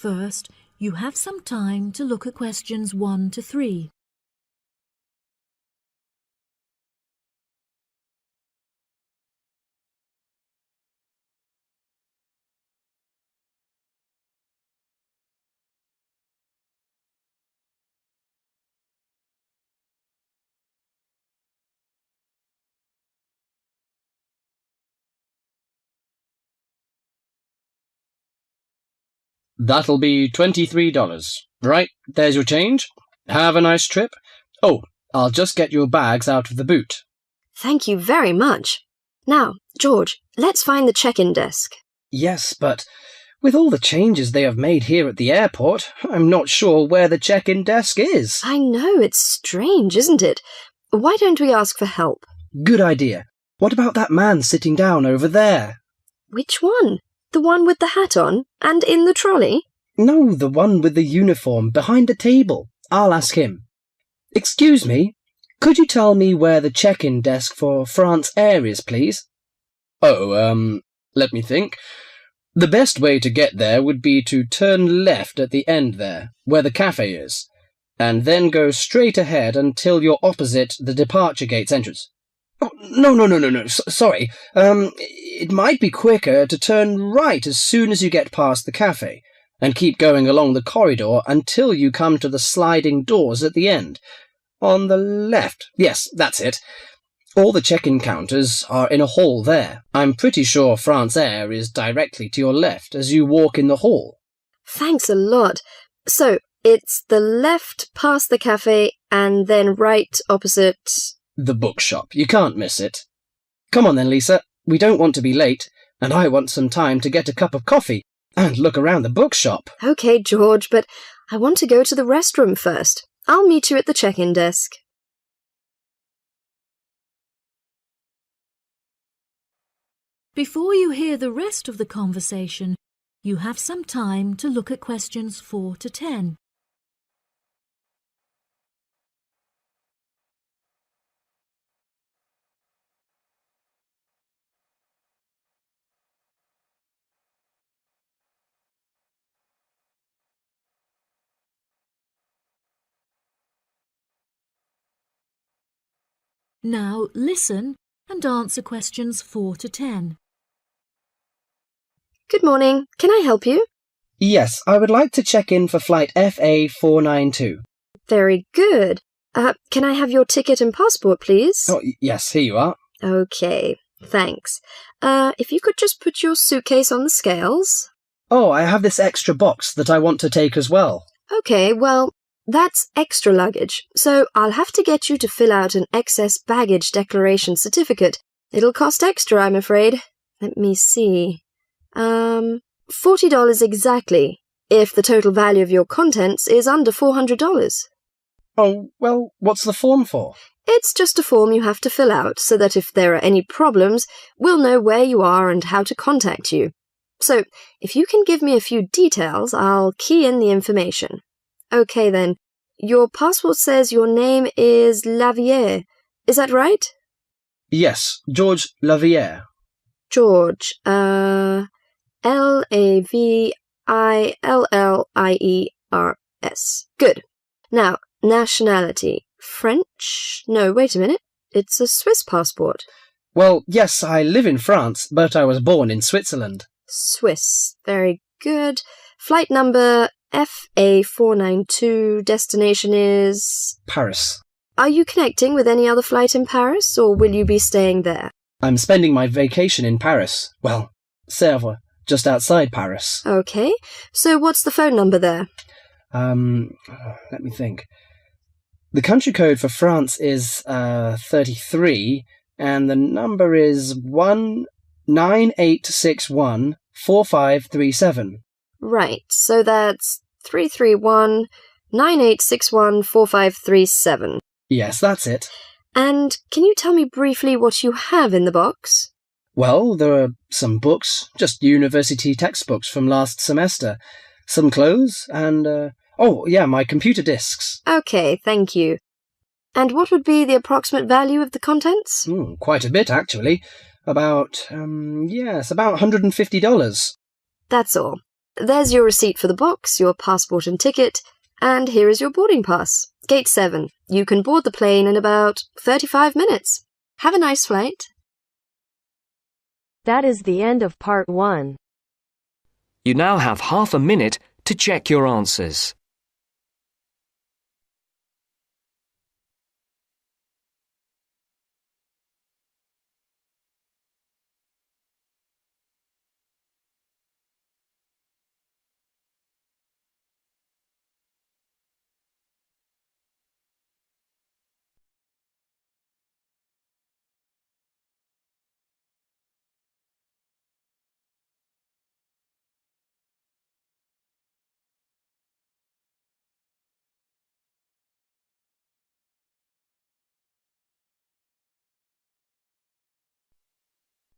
First, you have some time to look at questions 1 to 3. That'll be $23. Right, there's your change. Have a nice trip. Oh, I'll just get your bags out of the boot. Thank you very much. Now, George, let's find the check-in desk. Yes, but with all the changes they have made here at the airport, I'm not sure where the check-in desk is. I know, it's strange, isn't it? Why don't we ask for help? Good idea. What about that man sitting down over there? Which one? The one with the hat on and in the trolley? No, the one with the uniform behind the table. I'll ask him. Excuse me, could you tell me where the check-in desk for France Air is, please? Oh, let me think. The best way to get there would be to turn left at the end there, where the cafe is, and then go straight ahead until you're opposite the departure gates entrance. Oh, no. Sorry. It might be quicker to turn right as soon as you get past the cafe, and keep going along the corridor until you come to the sliding doors at the end. On the left. Yes, that's it. All the check-in counters are in a hall there. I'm pretty sure France Air is directly to your left as you walk in the hall. Thanks a lot. So, it's the left past the cafe and then right opposite... The bookshop. You can't miss it. Come on then, Lisa. We don't want to be late, and I want some time to get a cup of coffee and look around the bookshop. OK, George, but I want to go to the restroom first. I'll meet you at the check-in desk. Before you hear the rest of the conversation, you have some time to look at questions 4 to 10. Now listen and answer questions 4 to 10. Good morning. Can I help you? Yes, I would like to check in for flight FA492. Very good. Can I have your ticket and passport, please? Oh, yes, here you are. OK, thanks. If you could just put your suitcase on the scales. Oh, I have this extra box that I want to take as well. OK, well, that's extra luggage, so I'll have to get you to fill out an excess baggage declaration certificate. It'll cost extra, I'm afraid. Let me see. $40 exactly, if the total value of your contents is under $400. Oh, well, what's the form for? It's just a form you have to fill out so that if there are any problems, we'll know where you are and how to contact you. So, if you can give me a few details, I'll key in the information. OK then, your passport says your name is Lavier. Is that right? Yes, George Lavier. George, Lavillliers. Good. Now, nationality. French? No, wait a minute. It's a Swiss passport. Well, yes, I live in France, but I was born in Switzerland. Swiss. Very good. Flight number FA492. Destination is... Paris. Are you connecting with any other flight in Paris, or will you be staying there? I'm spending my vacation in Paris. Well, Sèvres, just outside Paris. OK. So what's the phone number there? Let me think. The country code for France is 33, and the number is 198614537. Right, so that's 331-9861-4537. Yes, that's it. And can you tell me briefly what you have in the box? Well, there are some books, just university textbooks from last semester, some clothes, and, my computer disks. OK, thank you. And what would be the approximate value of the contents? Quite a bit, actually. About $150. That's all. There's your receipt for the box, your passport and ticket, and here is your boarding pass. Gate 7. You can board the plane in about 35 minutes. Have a nice flight. That is the end of part 1. You now have half a minute to check your answers.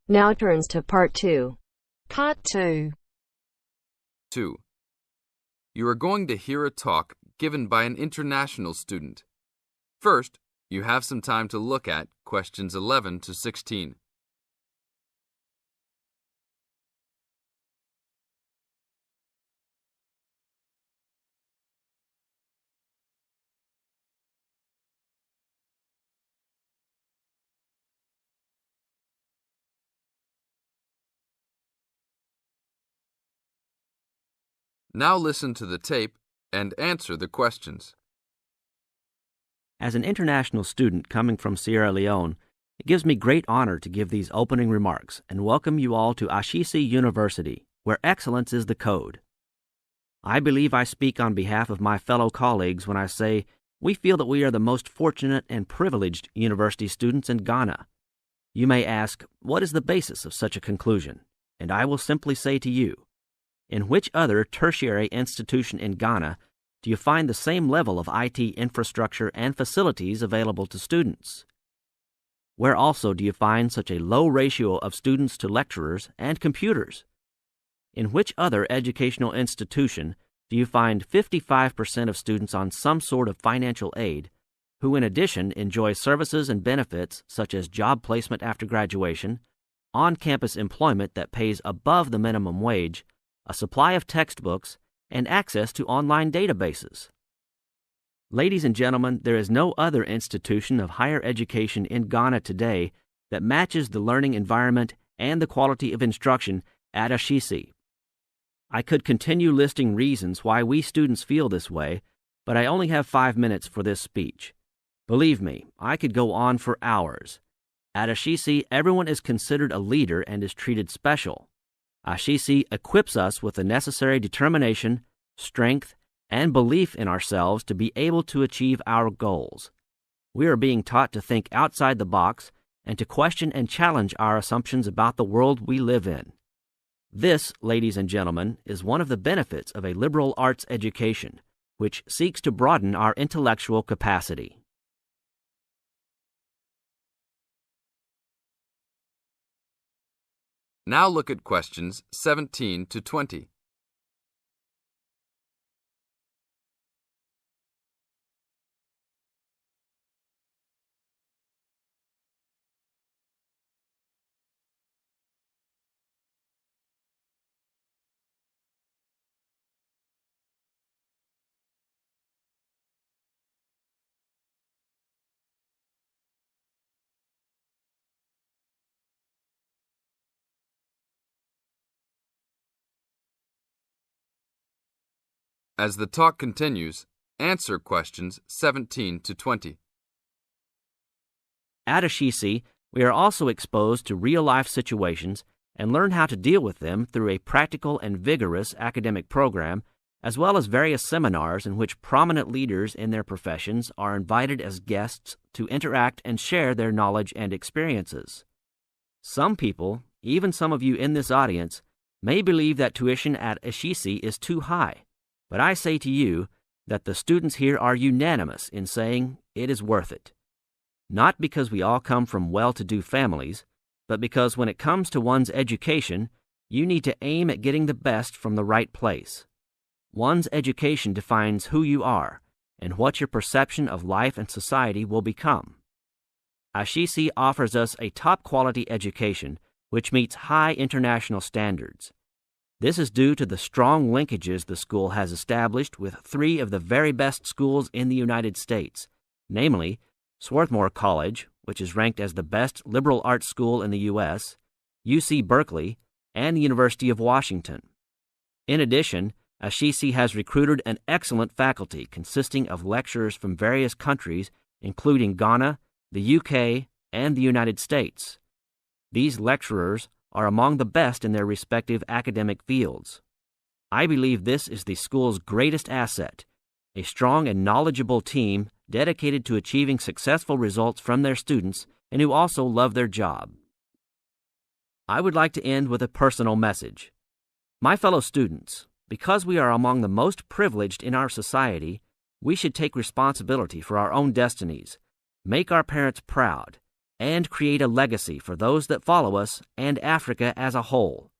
Now turns to part 2. Part 2. 2. You are going to hear a talk given by an international student. First, you have some time to look at questions 11 to 16. Now listen to the tape and answer the questions. As an international student coming from Sierra Leone, it gives me great honor to give these opening remarks and welcome you all to Ashesi University, where excellence is the code. I believe I speak on behalf of my fellow colleagues when I say we feel that we are the most fortunate and privileged university students in Ghana. You may ask, what is the basis of such a conclusion? And I will simply say to you, in which other tertiary institution in Ghana do you find the same level of IT infrastructure and facilities available to students? Where also do you find such a low ratio of students to lecturers and computers? In which other educational institution do you find 55% of students on some sort of financial aid, who in addition enjoy services and benefits such as job placement after graduation, on-campus employment that pays above the minimum wage, a supply of textbooks, and access to online databases? Ladies and gentlemen, there is no other institution of higher education in Ghana today that matches the learning environment and the quality of instruction at Ashesi. I could continue listing reasons why we students feel this way, but I only have 5 minutes for this speech. Believe me, I could go on for hours. At Ashesi, everyone is considered a leader and is treated special. Ashesi equips us with the necessary determination, strength, and belief in ourselves to be able to achieve our goals. We are being taught to think outside the box and to question and challenge our assumptions about the world we live in. This, ladies and gentlemen, is one of the benefits of a liberal arts education, which seeks to broaden our intellectual capacity. Now look at questions 17 to 20. As the talk continues, answer questions 17 to 20. At Ashesi, we are also exposed to real-life situations and learn how to deal with them through a practical and vigorous academic program, as well as various seminars in which prominent leaders in their professions are invited as guests to interact and share their knowledge and experiences. Some people, even some of you in this audience, may believe that tuition at Ashesi is too high, but I say to you that the students here are unanimous in saying it is worth it. Not because we all come from well-to-do families, but because when it comes to one's education, you need to aim at getting the best from the right place. One's education defines who you are and what your perception of life and society will become. Ashesi offers us a top-quality education which meets high international standards. This is due to the strong linkages the school has established with three of the very best schools in the United States, namely Swarthmore College, which is ranked as the best liberal arts school in the U.S., UC Berkeley, and the University of Washington. In addition, Ashesi has recruited an excellent faculty consisting of lecturers from various countries, including Ghana, the UK, and the United States. These lecturers are among the best in their respective academic fields. I believe this is the school's greatest asset, a strong and knowledgeable team dedicated to achieving successful results from their students and who also love their job. I would like to end with a personal message. My fellow students, because we are among the most privileged in our society, we should take responsibility for our own destinies, make our parents proud, and create a legacy for those that follow us and Africa as a whole.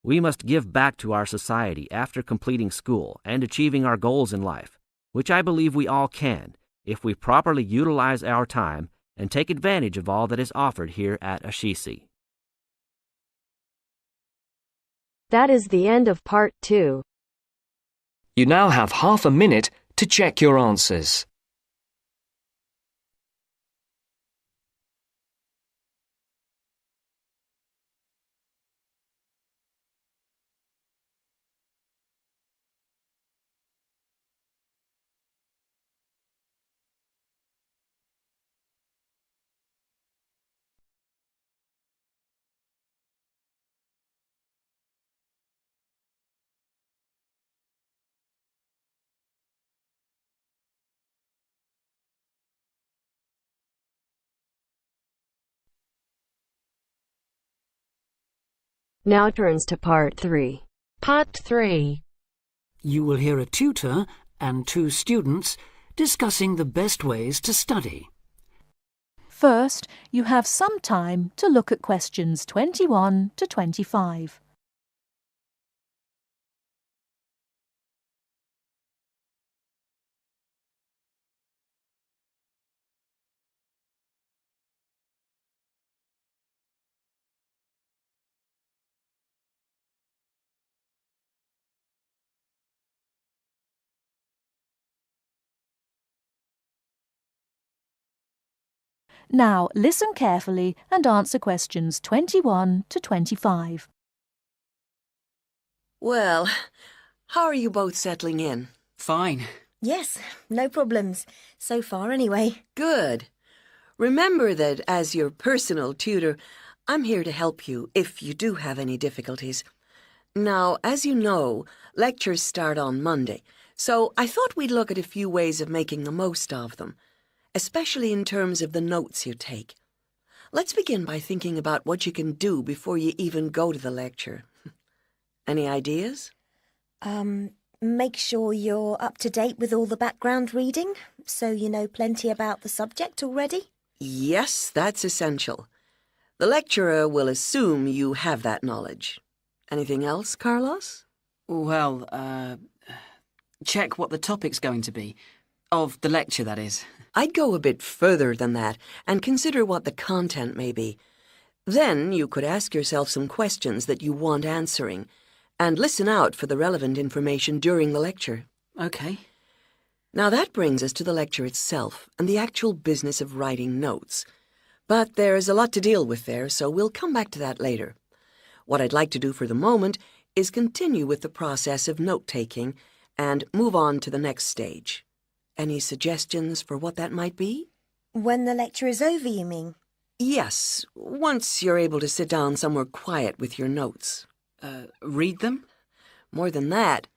We must give back to our society after completing school and achieving our goals in life, which I believe we all can if we properly utilize our time and take advantage of all that is offered here at Ashesi. That is the end of part 2. You now have half a minute to check your answers. Now turns to part 3. Part 3. You will hear a tutor and 2 students discussing the best ways to study. First, you have some time to look at questions 21 to 25. Now listen carefully and answer questions 21 to 25. Well, how are you both settling in? Fine. Yes, no problems. So far, anyway. Good. Remember that as your personal tutor, I'm here to help you if you do have any difficulties. Now, as you know, lectures start on Monday, so I thought we'd look at a few ways of making the most of them, especially in terms of the notes you take. Let's begin by thinking about what you can do before you even go to the lecture. Any ideas? Make sure you're up to date with all the background reading, so you know plenty about the subject already. Yes, that's essential. The lecturer will assume you have that knowledge. Anything else, Carlos? Well, check what the topic's going to be. Of the lecture, that is. I'd go a bit further than that and consider what the content may be. Then you could ask yourself some questions that you want answering and listen out for the relevant information during the lecture. Okay. Now that brings us to the lecture itself and the actual business of writing notes. But there's a lot to deal with there, so we'll come back to that later. What I'd like to do for the moment is continue with the process of note-taking and move on to the next stage. Any suggestions for what that might be? When the lecture is over, you mean? Yes, once you're able to sit down somewhere quiet with your notes. Read them? More than that,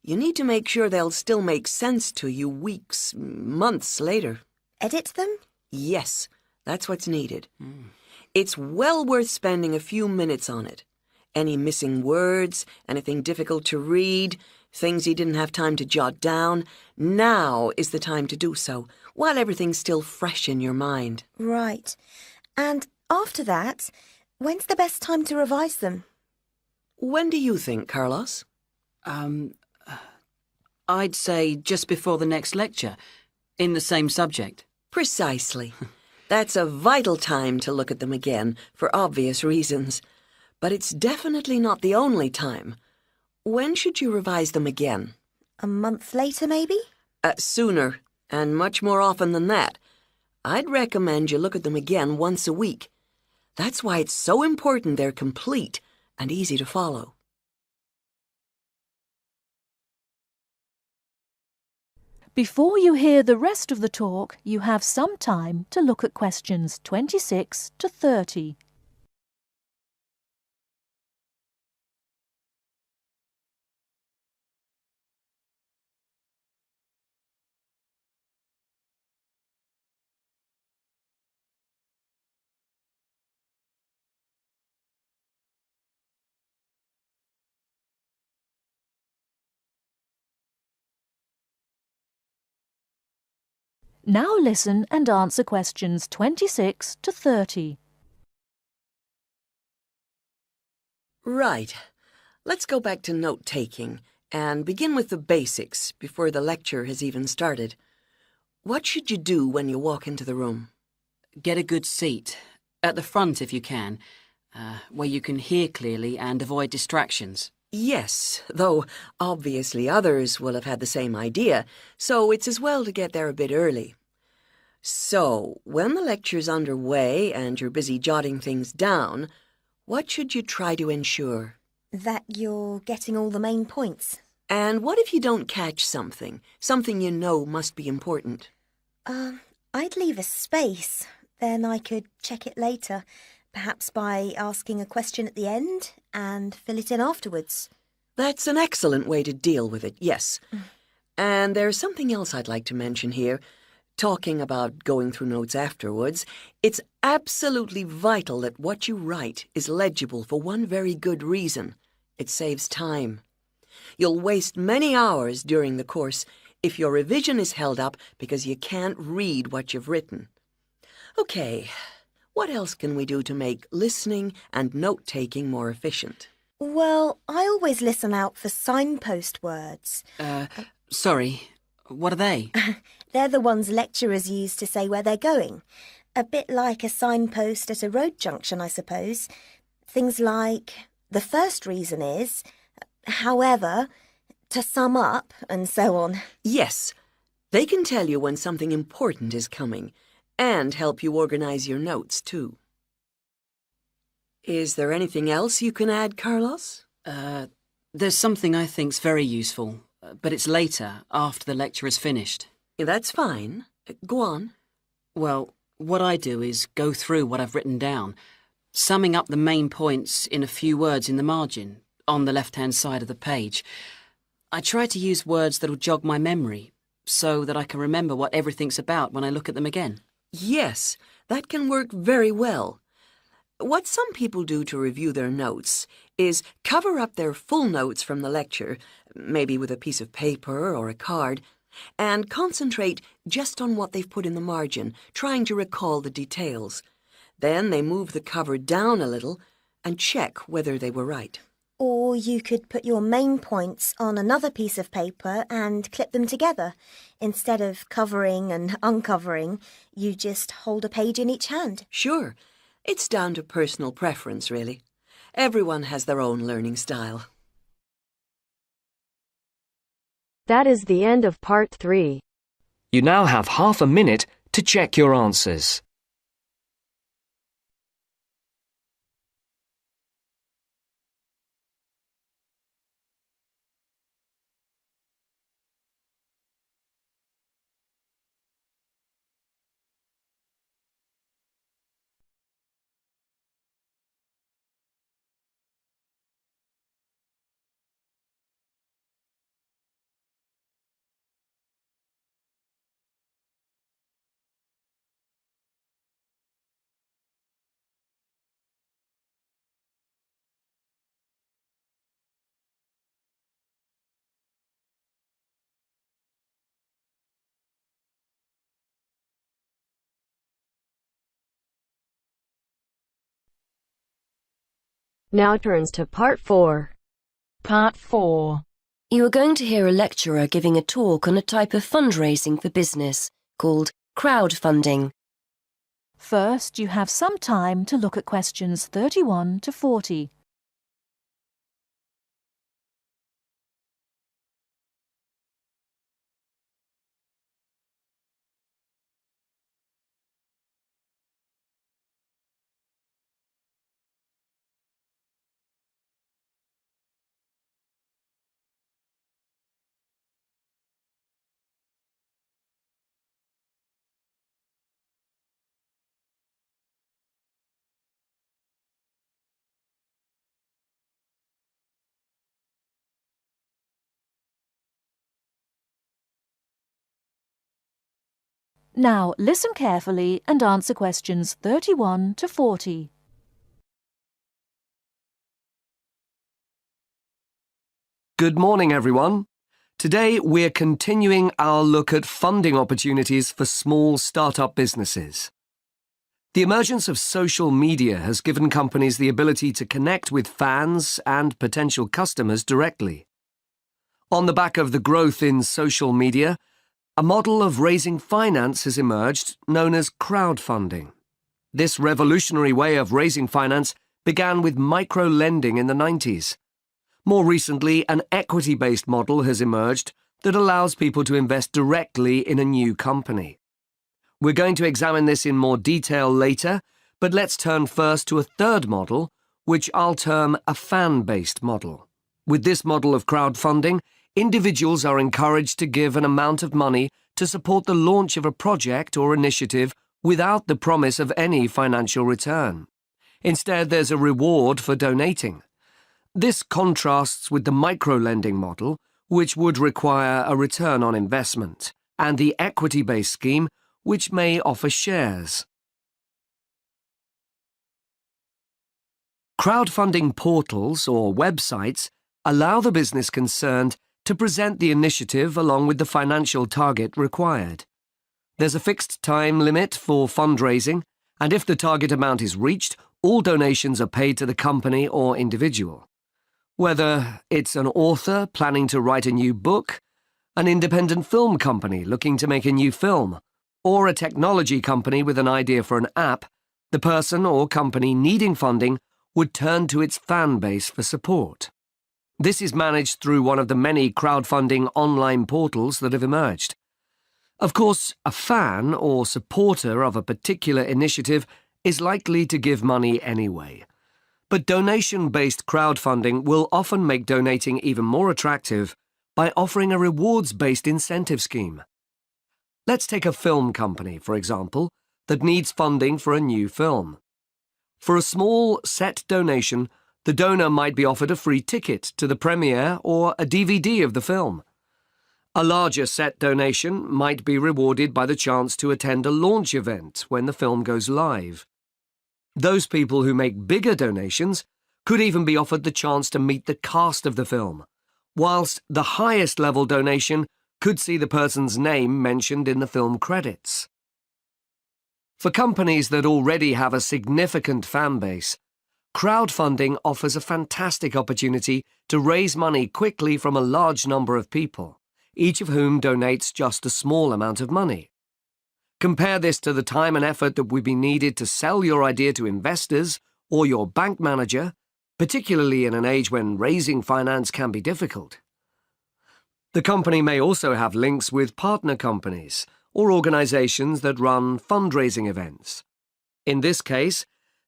you need to make sure they'll still make sense to you weeks, months later. Edit them? Yes, that's what's needed. It's well worth spending a few minutes on it. Any missing words, anything difficult to read, things you didn't have time to jot down, now is the time to do so, while everything's still fresh in your mind. Right. And after that, when's the best time to revise them? When do you think, Carlos? I'd say just before the next lecture, in the same subject. Precisely. That's a vital time to look at them again, for obvious reasons. But it's definitely not the only time. When should you revise them again? A month later, maybe? Sooner, and much more often than that. I'd recommend you look at them again once a week. That's why it's so important they're complete and easy to follow. Before you hear the rest of the talk, you have some time to look at questions 26 to 30. Now listen and answer questions 26 to 30. Right. Let's go back to note-taking and begin with the basics before the lecture has even started. What should you do when you walk into the room? Get a good seat, at the front if you can, where you can hear clearly and avoid distractions. Yes, though obviously others will have had the same idea, so it's as well to get there a bit early. So, when the lecture's underway and you're busy jotting things down, what should you try to ensure? That you're getting all the main points. And what if you don't catch something you know must be important? I'd leave a space. Then I could check it later, perhaps by asking a question at the end and fill it in afterwards. That's an excellent way to deal with it, yes. And there's something else I'd like to mention here. Talking about going through notes afterwards, it's absolutely vital that what you write is legible for one very good reason. It saves time. You'll waste many hours during the course if your revision is held up because you can't read what you've written. Okay, what else can we do to make listening and note-taking more efficient? Well, I always listen out for signpost words. Sorry, what are they? They're the ones lecturers use to say where they're going. A bit like a signpost at a road junction, I suppose. Things like, the first reason is, however, to sum up, and so on. Yes, they can tell you when something important is coming, and help you organize your notes, too. Is there anything else you can add, Carlos? There's something I think's very useful, but it's later, after the lecture is finished. That's fine. Go on. Well, what I do is go through what I've written down, summing up the main points in a few words in the margin, on the left-hand side of the page. I try to use words that'll jog my memory, so that I can remember what everything's about when I look at them again. Yes, that can work very well. What some people do to review their notes is cover up their full notes from the lecture, maybe with a piece of paper or a card, and concentrate just on what they've put in the margin, trying to recall the details. Then they move the cover down a little and check whether they were right. Or you could put your main points on another piece of paper and clip them together. Instead of covering and uncovering, you just hold a page in each hand. Sure. It's down to personal preference, really. Everyone has their own learning style. That is the end of part 3. You now have half a minute to check your answers. Now turns to part 4. Part 4. You are going to hear a lecturer giving a talk on a type of fundraising for business called crowdfunding. First, you have some time to look at questions 31 to 40. Now listen carefully and answer questions 31 to 40. Good morning, everyone. Today we're continuing our look at funding opportunities for small startup businesses. The emergence of social media has given companies the ability to connect with fans and potential customers directly. On the back of the growth in social media, a model of raising finance has emerged known as crowdfunding. This revolutionary way of raising finance began with micro-lending in the 90s. More recently, an equity-based model has emerged that allows people to invest directly in a new company. We're going to examine this in more detail later, but let's turn first to a third model, which I'll term a fan-based model. With this model of crowdfunding, individuals are encouraged to give an amount of money to support the launch of a project or initiative without the promise of any financial return. Instead, there's a reward for donating. This contrasts with the micro-lending model, which would require a return on investment, and the equity-based scheme, which may offer shares. Crowdfunding portals or websites allow the business concerned to present the initiative along with the financial target required. There's a fixed time limit for fundraising, and if the target amount is reached, all donations are paid to the company or individual. Whether it's an author planning to write a new book, an independent film company looking to make a new film, or a technology company with an idea for an app, the person or company needing funding would turn to its fan base for support. This is managed through one of the many crowdfunding online portals that have emerged. Of course, a fan or supporter of a particular initiative is likely to give money anyway. But donation-based crowdfunding will often make donating even more attractive by offering a rewards-based incentive scheme. Let's take a film company, for example, that needs funding for a new film. For a small set donation, the donor might be offered a free ticket to the premiere or a DVD of the film. A larger set donation might be rewarded by the chance to attend a launch event when the film goes live. Those people who make bigger donations could even be offered the chance to meet the cast of the film, whilst the highest level donation could see the person's name mentioned in the film credits. For companies that already have a significant fan base, crowdfunding offers a fantastic opportunity to raise money quickly from a large number of people, each of whom donates just a small amount of money. Compare this to the time and effort that would be needed to sell your idea to investors or your bank manager, particularly in an age when raising finance can be difficult. The company may also have links with partner companies or organizations that run fundraising events. In this case,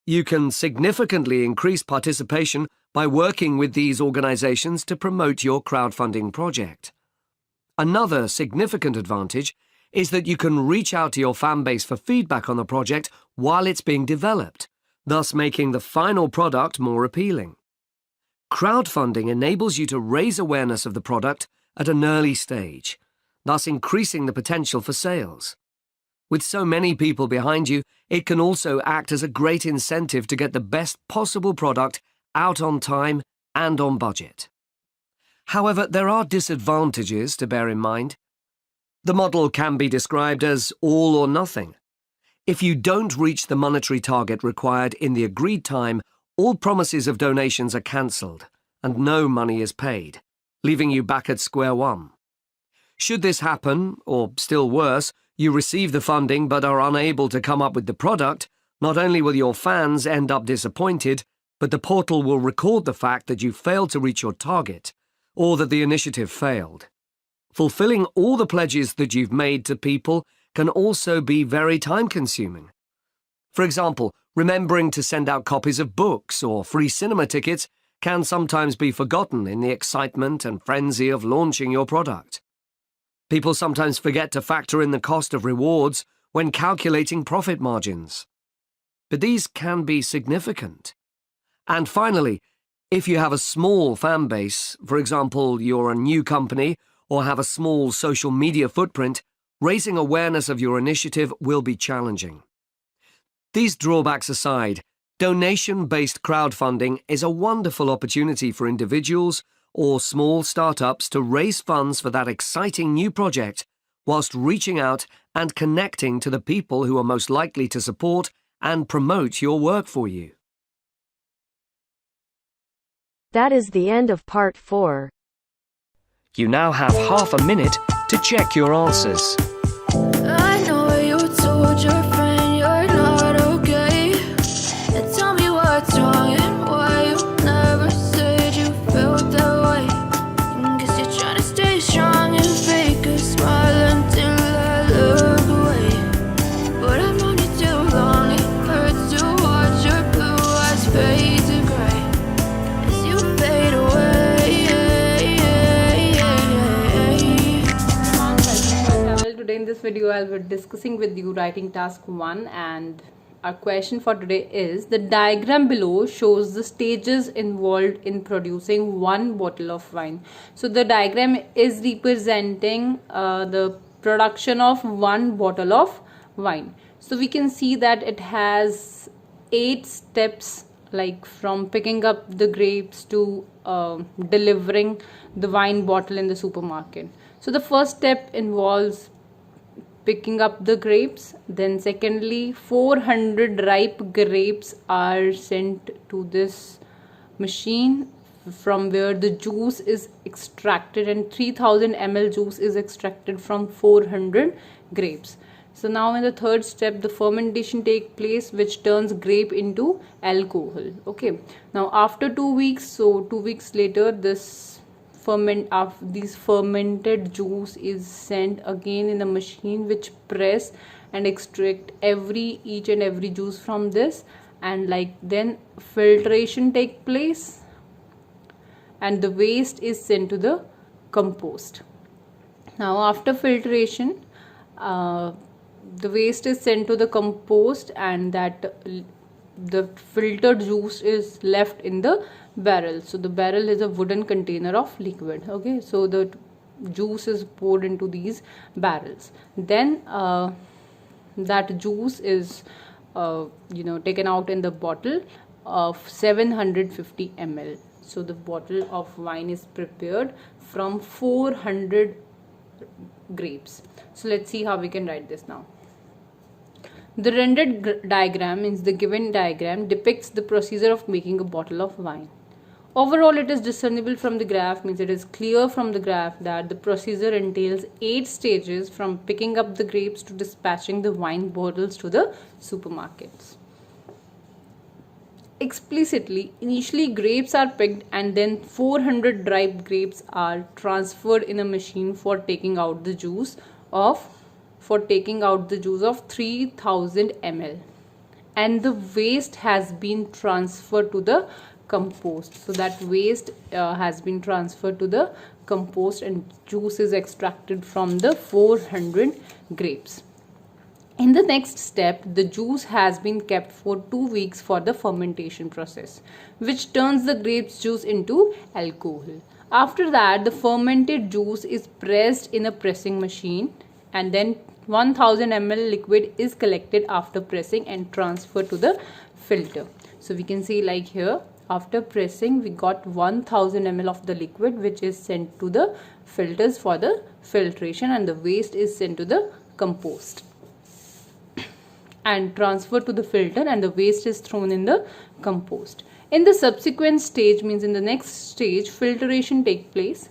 you can significantly increase participation by working with these organizations to promote your crowdfunding project. Another significant advantage is that you can reach out to your fan base for feedback on the project while it's being developed, thus making the final product more appealing. Crowdfunding enables you to raise awareness of the product at an early stage, thus increasing the potential for sales. With so many people behind you, it can also act as a great incentive to get the best possible product out on time and on budget. However, there are disadvantages to bear in mind. The model can be described as all or nothing. If you don't reach the monetary target required in the agreed time, all promises of donations are cancelled and no money is paid, leaving you back at square one. Should this happen, or still worse, you receive the funding but are unable to come up with the product, not only will your fans end up disappointed, but the portal will record the fact that you failed to reach your target, or that the initiative failed. Fulfilling all the pledges that you've made to people can also be very time-consuming. For example, remembering to send out copies of books or free cinema tickets can sometimes be forgotten in the excitement and frenzy of launching your product. People sometimes forget to factor in the cost of rewards when calculating profit margins. But these can be significant. And finally, if you have a small fan base, for example, you're a new company or have a small social media footprint, raising awareness of your initiative will be challenging. These drawbacks aside, donation-based crowdfunding is a wonderful opportunity for individuals or small startups to raise funds for that exciting new project whilst reaching out and connecting to the people who are most likely to support and promote your work for you. That is the end of part 4. You now have half a minute to check your answers. I know you told your friend you're not okay. And tell me what's wrong and why you never said you felt that way. Guess you're trying to stay strong and fake a smile until I look away. But I've known you too long, it hurts to watch your blue eyes fade to gray as you fade away. Today in this video I'll be discussing with you writing task 1, and our question for today is: the diagram below shows the stages involved in producing one bottle of wine. So the diagram is representing the production of one bottle of wine. So we can see that it has 8 steps, like from picking up the grapes to delivering the wine bottle in the supermarket. So the first step involves picking up the grapes. Then secondly, 400 ripe grapes are sent to this machine from where the juice is extracted, and 3000 ml juice is extracted from 400 grapes. So now in the third step, the fermentation takes place, which turns grape into alcohol. Okay, now after 2 weeks, so 2 weeks later, this fermented juice is sent again in a machine which press and extract each and every juice from this, and then filtration take place and the waste is sent to the compost. Now after filtration, the waste is sent to the compost, and the filtered juice is left in the barrel. So the barrel is a wooden container of liquid. Okay, so the juice is poured into these barrels. Then that juice is taken out in the bottle of 750 ml. So the bottle of wine is prepared from 400 grapes. So let's see how we can write this now. The rendered diagram, means the given diagram, depicts the procedure of making a bottle of wine. Overall, it is discernible from the graph, means it is clear from the graph that the procedure entails 8 stages, from picking up the grapes to dispatching the wine bottles to the supermarkets. Explicitly, initially grapes are picked and then 400 ripe grapes are transferred in a machine for taking out the juice of 3000 ml, and the waste has been transferred to the compost. So that waste has been transferred to the compost and juice is extracted from the 400 grapes. In the next step, the juice has been kept for 2 weeks for the fermentation process, which turns the grape's juice into alcohol. After that, the fermented juice is pressed in a pressing machine, and then 1000 ml liquid is collected after pressing and transferred to the filter. So we can see here, after pressing we got 1000 ml of the liquid, which is sent to the filters for the filtration, and the waste is sent to the compost and transferred to the filter, and the waste is thrown in the compost. In the subsequent stage, means in the next stage, filtration takes place.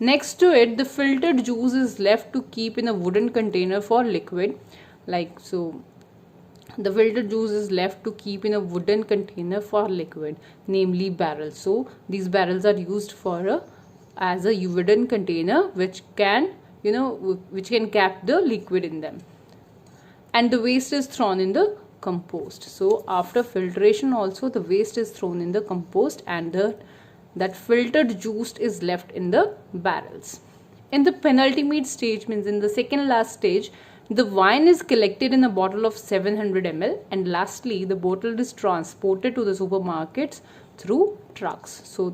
Next to it, the filtered juice is left to keep in a wooden container for liquid. So the filtered juice is left to keep in a wooden container for liquid, namely barrels. So these barrels are used as a wooden container which can cap the liquid in them, and the waste is thrown in the compost. So after filtration also, the waste is thrown in the compost, and that filtered juice is left in the barrels. In the penultimate stage, means in the second last stage, the wine is collected in a bottle of 700 ml, and lastly the bottle is transported to the supermarkets through trucks. So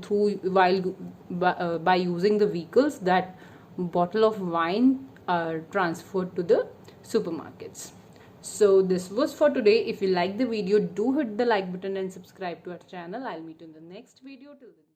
by using the vehicles, that bottle of wine are transferred to the supermarkets. So this was for today. If you like the video, do hit the like button and subscribe to our channel. I'll meet you in the next video. Till then.